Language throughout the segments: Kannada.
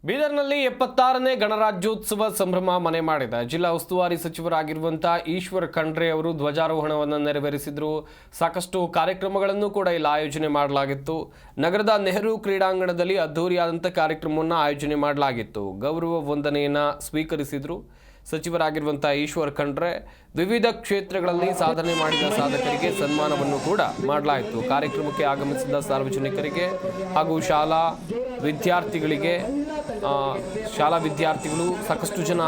ಬೀದರ್ನಲ್ಲಿ 76ನೇ ಗಣರಾಜ್ಯೋತ್ಸವ ಸಂಭ್ರಮ ಮನೆ ಮಾಡಿದ ಜಿಲ್ಲಾ ಉಸ್ತುವಾರಿ ಸಚಿವರಾಗಿರುವಂತಹ ಈಶ್ವರ್ ಖಂಡ್ರೆ ಅವರು ಧ್ವಜಾರೋಹಣವನ್ನು ನೆರವೇರಿಸಿದರು. ಸಾಕಷ್ಟು ಕಾರ್ಯಕ್ರಮಗಳನ್ನು ಕೂಡ ಇಲ್ಲಿ ಆಯೋಜನೆ ಮಾಡಲಾಗಿತ್ತು. ನಗರದ ನೆಹರು ಕ್ರೀಡಾಂಗಣದಲ್ಲಿ ಅದ್ದೂರಿಯಾದಂಥ ಕಾರ್ಯಕ್ರಮವನ್ನು ಆಯೋಜನೆ ಮಾಡಲಾಗಿತ್ತು. ಗೌರವ ವಂದನೆಯನ್ನು ಸ್ವೀಕರಿಸಿದರು ಸಚಿವರಾಗಿರುವಂಥ ಈಶ್ವರ್ ಖಂಡ್ರೆ. ವಿವಿಧ ಕ್ಷೇತ್ರಗಳಲ್ಲಿ ಸಾಧನೆ ಮಾಡಿದ ಸಾಧಕರಿಗೆ ಸನ್ಮಾನವನ್ನು ಕೂಡ ಮಾಡಲಾಯಿತು. ಕಾರ್ಯಕ್ರಮಕ್ಕೆ ಆಗಮಿಸಿದ ಸಾರ್ವಜನಿಕರಿಗೆ ಹಾಗೂ ಶಾಲಾ ವಿದ್ಯಾರ್ಥಿಗಳು ಸಾಕಷ್ಟು ಜನ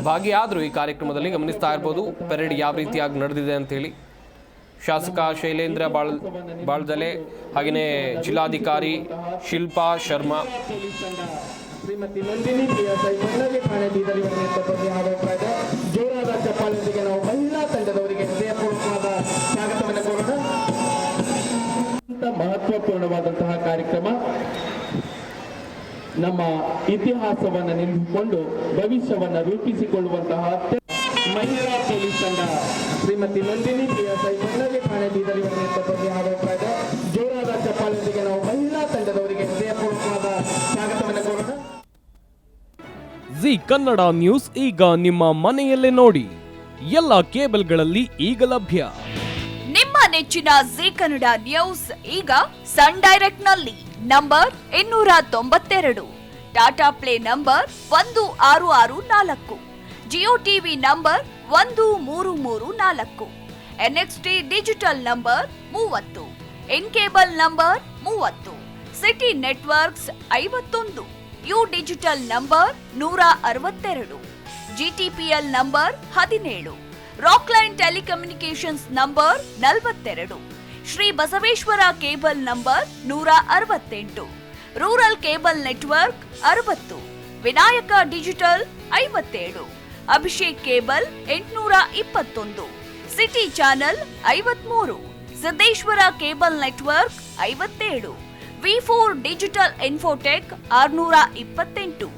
ಭಾಗಿಯಾದರು ಈ ಕಾರ್ಯಕ್ರಮದಲ್ಲಿ. ಗಮನಿಸ್ತಾ ಇರ್ಬೋದು ಪೆರೇಡ್ ಯಾವ ರೀತಿಯಾಗಿ ನಡೆದಿದೆ ಅಂತೇಳಿ. ಶಾಸಕ ಶೈಲೇಂದ್ರ ಬಾಳ್ದಲೆ ಹಾಗೆಯೇ ಜಿಲ್ಲಾಧಿಕಾರಿ ಶಿಲ್ಪಾ ಶರ್ಮಾ, ಶ್ರೀಮತಿ ನಂದಿನಿ ಪಿಎಸ್ಐ ಮಹಿಳಾ ಠಾಣೆ ಬೀದರ್ ಇವರ ನೇತೃತ್ವದಲ್ಲಿ ಆಗಮಿಸ್ತಾ ಇದೆ. ಜೋರಾದ ಚಪ್ಪಾಳೆಯೊಂದಿಗೆ ನಾವು ಮಹಿಳಾ ತಂಡದವರಿಗೆ ಹೃದಯಪೂರ್ವಕವಾದ ಸ್ವಾಗತವನ್ನು ಕೋರೋಣ. ಮಹತ್ವಪೂರ್ಣವಾದಂತಹ ಕಾರ್ಯಕ್ರಮ. ನಮ್ಮ ಇತಿಹಾಸವನ್ನು ನಿಂತುಕೊಂಡು ಭವಿಷ್ಯವನ್ನು ರೂಪಿಸಿಕೊಳ್ಳುವಂತಹ ಮಹಿಳಾ ಪೊಲೀಸ್ ತಂಡ ಶ್ರೀಮತಿ ನಂದಿನಿ ಪಿಎಸ್ಐ ಮಹಿಳಾ ಠಾಣೆ ಬೀದರ್ ಇವರ ನೇತೃತ್ವದಲ್ಲಿ ಆಗಮಿಸ್ತಾ ಇದೆ. ಜೋರಾದ ಚಪ್ಪಾಳೆಯೊಂದಿಗೆ ನಾವು ಮಹಿಳಾ ತಂಡದವರಿಗೆ ಹೃದಯಪೂರ್ವಕವಾದ ಸ್ವಾಗತವನ್ನು ಕೋರೋಣ. ಜಿ ಕನ್ನಡ ನ್ಯೂಸ್ ಈಗ ನಿಮ್ಮ ಮನೆಯಲ್ಲೇ ನೋಡಿ. ಎಲ್ಲ ಕೇಬಲ್ಗಳಲ್ಲಿ ಈಗ ಲಭ್ಯ. ನಿಮ್ಮ ನೆಚ್ಚಿನ ಜಿ ಕನ್ನಡ ನ್ಯೂಸ್ ಈಗ ಸನ್ ಡೈರೆಕ್ಟ್ ನಲ್ಲಿ number 292, Tata play number 1664, Jio TV number 1334, NXT digital number 30, in cable number 30, city networks 51, U digital number 162, GTPL number 17, Rockline telecommunications number 42, Shri Basaveshwara cable number 168, rural cable network 60, Vinayaka digital 57, Abhishek cable 821, city channel 53, Siddeshwara cable network 57, ವಿ4 digital infotech 628,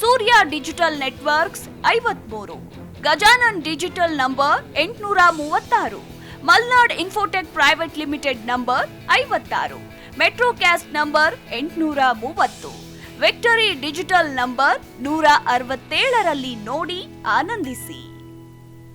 Surya digital networks 53, Gajanan digital number 836, Malnad infotech private limited number 56, Metrocast number 830, victory digital number 167ರಲ್ಲಿ ನೋಡಿ ಆನಂದಿಸಿ.